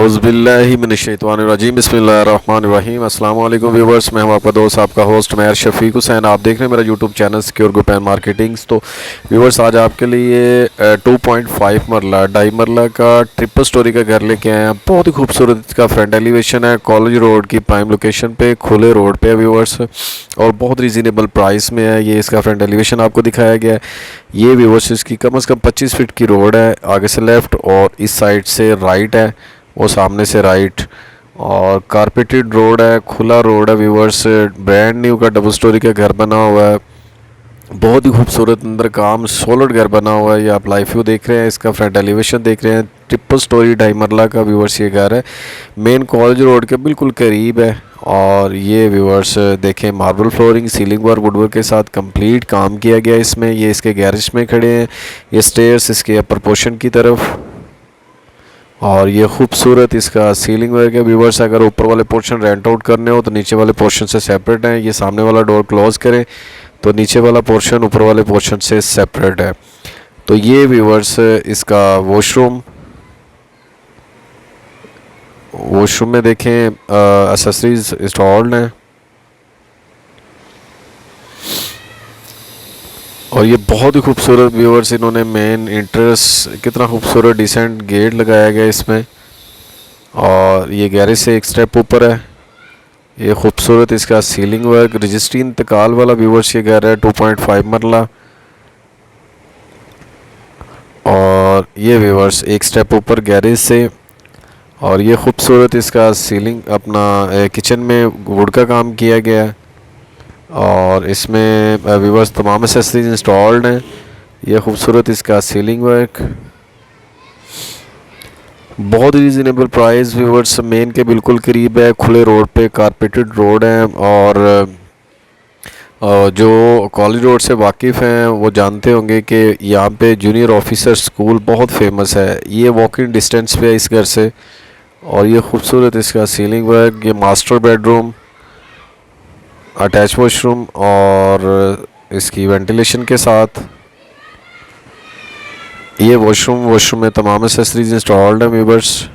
औज़ुबिल्लाहिमिनश्शैतानिर्रजीम बिस्मिल्लाहिर्रहमानिर्रहीम। अस्सलाम वालेकुम व्यूवर्स, मैं हूं आपका दोस्त आपका होस्ट मेहर शफीक हुसैन। आप देख रहे हैं मेरा YouTube channel secure group and marketings. तो व्यूवर्स, आज आपके लिए 2.5 मरला ढाई मरला का ट्रिपल स्टोरी का घर लेके आए हैं। बहुत ही खूबसूरत इसका फ्रंट एलिवेशन है, कॉलेज रोड की प्राइम लोकेशन पे, खुले रोड पे है व्यूवर्स, और बहुत रीज़नेबल प्राइस में है। ये इसका फ्रंट एलिवेशन आपको दिखाया गया है। ये व्यूवर्स, इसकी कम से कम 25 फीट की रोड है, आगे से लेफ़्ट और इस साइड से राइट है, वो सामने से राइट, और कारपेटेड रोड है, खुला रोड है व्यूवर्स। ब्रांड न्यू का डबल स्टोरी का घर बना हुआ है, बहुत ही खूबसूरत अंदर काम सोलर घर बना हुआ है। ये आप लाइव व्यू देख रहे हैं, इसका फ्रंट एलिवेशन देख रहे हैं। ट्रिपल स्टोरी ढाई मरला का व्यूवर्स ये घर है, मेन कॉलेज रोड के बिल्कुल करीब है। और ये व्यूवर्स देखें, marble flooring, ceiling work, woodwork के साथ कंप्लीट काम किया गया इसमें। ये इसके गैरेज में खड़े हैं, ये स्टेयर्स इसके अपर पोर्शन की तरफ, और ये खूबसूरत इसका सीलिंग वर्क है व्यूवर्स। अगर ऊपर वाले पोर्शन रेंट आउट करने हो तो नीचे वाले पोर्शन से सेपरेट हैं। ये सामने वाला डोर क्लोज करें तो नीचे वाला पोर्शन ऊपर वाले पोर्शन से सेपरेट है। तो ये व्यूवर्स इसका वॉशरूम में देखें एक्सेसरीज इंस्टॉल्ड हैं, और ये बहुत ही खूबसूरत व्यूवर्स इन्होंने मेन इंट्रेंस, कितना खूबसूरत डिसेंट गेट लगाया गया इसमें, और ये गैरेज से एक स्टेप ऊपर है। ये खूबसूरत इसका सीलिंग वर्क, रजिस्ट्री इंतकाल वाला व्यूवर्स ये घर है, 2.5 मरला। और ये व्यूवर्स एक स्टेप ऊपर गैरेज से, और ये खूबसूरत इसका सीलिंग अपना किचन में वुड का काम किया गया है, और इसमें व्यूवर्स तमाम एक्सेसरीज इंस्टॉल्ड हैं। ये खूबसूरत इसका सीलिंग वर्क, बहुत रीज़नेबल प्राइस व्यूवर्स, मेन के बिल्कुल करीब है, खुले रोड पे, कारपेटेड रोड है। और जो कॉलेज रोड से वाकिफ़ हैं वो जानते होंगे कि यहाँ पे जूनियर ऑफिसर स्कूल बहुत फेमस है। ये वॉकिंग डिस्टेंस पे है इस घर से। और ये खूबसूरत इसका सीलिंग वर्क, ये मास्टर बेडरूम, अटैच वॉशरूम और इसकी वेंटिलेशन के साथ। ये वॉशरूम में तमाम एक्सेसरीज इंस्टॉल्ड है व्यूवर्स।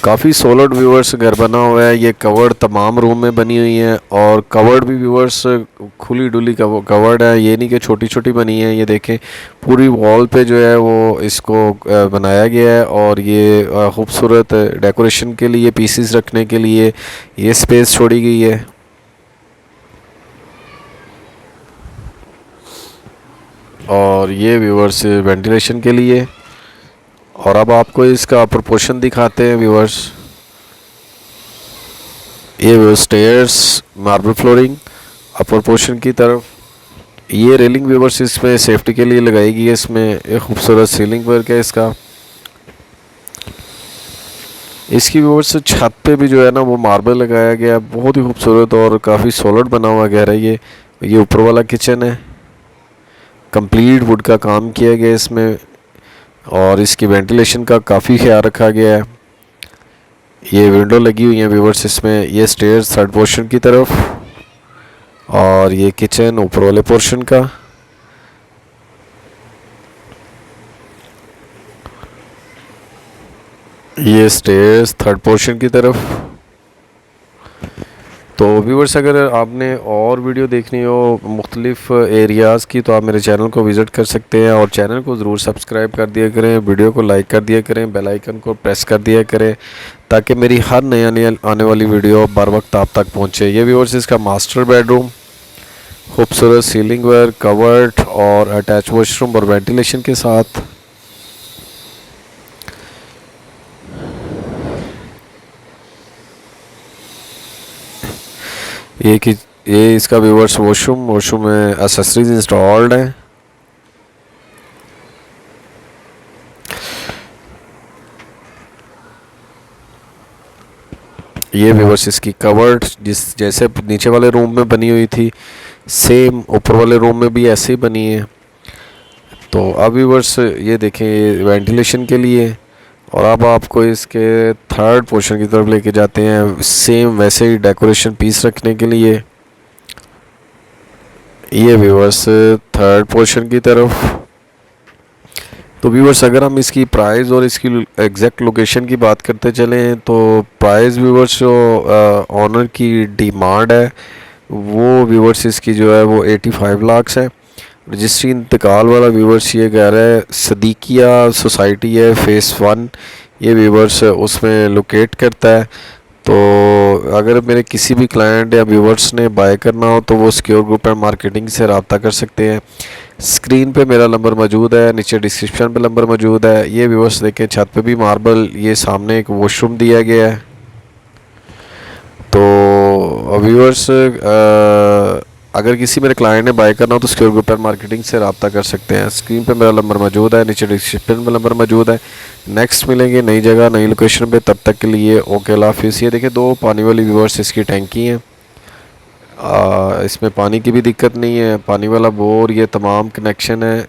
काफ़ी सॉलिड व्यूवर्स घर बना हुआ है। ये कवर्ड तमाम रूम में बनी हुई है, और कवर्ड भी व्यूवर्स खुली डुली कवर्ड है, ये नहीं कि छोटी छोटी बनी है। ये देखें, पूरी वॉल पे जो है वो इसको बनाया गया है, और ये खूबसूरत डेकोरेशन के लिए, पीसीस रखने के लिए ये स्पेस छोड़ी गई है। और ये व्यूवर्स वेंटिलेशन के लिए। और अब आपको इसका प्रोपोर्शन दिखाते हैं व्यूवर्स। ये stairs, marble flooring, upper portion की तरफ। ये रेलिंग व्यूवर्स इसमें सेफ्टी के लिए लगाई गई है। इसमें एक खूबसूरत सीलिंग वर्क है इसका। इसकी व्यूवर्स छत पे भी जो है ना वो मार्बल लगाया गया है, बहुत ही खूबसूरत और काफ़ी सॉलिड बना हुआ घर है ये ऊपर वाला किचन है, कंप्लीट वुड का काम किया गया इसमें, और इसकी वेंटिलेशन का काफ़ी ख्याल रखा गया है। ये विंडो लगी हुई है व्यूवर्स इसमें। ये स्टेयर्स थर्ड पोर्शन की तरफ, और ये किचन ऊपर वाले पोर्शन का। ये स्टेयर्स थर्ड पोर्शन की तरफ। तो व्यूवर्स, अगर आपने और वीडियो देखनी हो मुख्तलिफ़ एरियाज़ की तो आप मेरे चैनल को विज़िट कर सकते हैं, और चैनल को ज़रूर सब्सक्राइब कर दिया करें, वीडियो को लाइक कर दिया करें, बेल आइकन को प्रेस कर दिया करें, ताकि मेरी हर नया आने वाली वीडियो बर वक्त आप तक पहुँचे। ये व्यूवर्स इसका मास्टर बेडरूम, खूबसूरत सीलिंग वर्क, कवर्ड और अटैच वॉशरूम और वेंटिलेशन के साथ। ये इसका व्यूवर्स वॉशरूम में एक्सेसरीज इंस्टॉल्ड है। ये व्यूवर्स इसकी कवर्ड जैसे नीचे वाले रूम में बनी हुई थी, सेम ऊपर वाले रूम में भी ऐसे ही बनी है। तो अब व्यूवर्स ये देखें, ये वेंटिलेशन के लिए। और अब आपको इसके थर्ड पोर्शन की तरफ लेके जाते हैं, सेम वैसे ही डेकोरेशन पीस रखने के लिए। ये व्यूवर्स थर्ड पोर्शन की तरफ। तो व्यूवर्स अगर हम इसकी प्राइस और इसकी एग्जैक्ट लोकेशन की बात करते चलें तो प्राइस व्यूवर्स जो ऑनर की डिमांड है वो व्यूवर्स इसकी जो है वो 85 लाख है। रजिस्ट्री इंतकाल वाला व्यूवर्स ये कह रहा है सदीकिया सोसाइटी है फेस 1, ये व्यूवर्स उसमें लोकेट करता है। तो अगर मेरे किसी भी क्लाइंट या व्यूवर्स ने बाय करना हो तो वो सिक्योर ग्रुप एंड मार्केटिंग से रब्ता कर सकते हैं। स्क्रीन पे मेरा नंबर मौजूद है, नीचे डिस्क्रिप्शन पे नंबर मौजूद है। ये व्यूवर्स देखें छत पे भी मार्बल, ये सामने एक वॉशरूम दिया गया है। तो व्यूअर्स अगर किसी मेरे क्लाइंट ने बाय करना हो तो सिक्योर ग्रुप एंड मार्केटिंग से रब्ता कर सकते हैं। स्क्रीन पे मेरा नंबर मौजूद है, नीचे डिस्क्रिप्शन में नंबर मौजूद है। नेक्स्ट मिलेंगे नई जगह नई लोकेशन पे, तब तक के लिए ओके अल्लाह हाफिज़। ये देखिए 2 पानी वाली व्यूअर्स इसकी टैंकी हैं, इसमें पानी की भी दिक्कत नहीं है, पानी वाला बोर ये तमाम कनेक्शन है।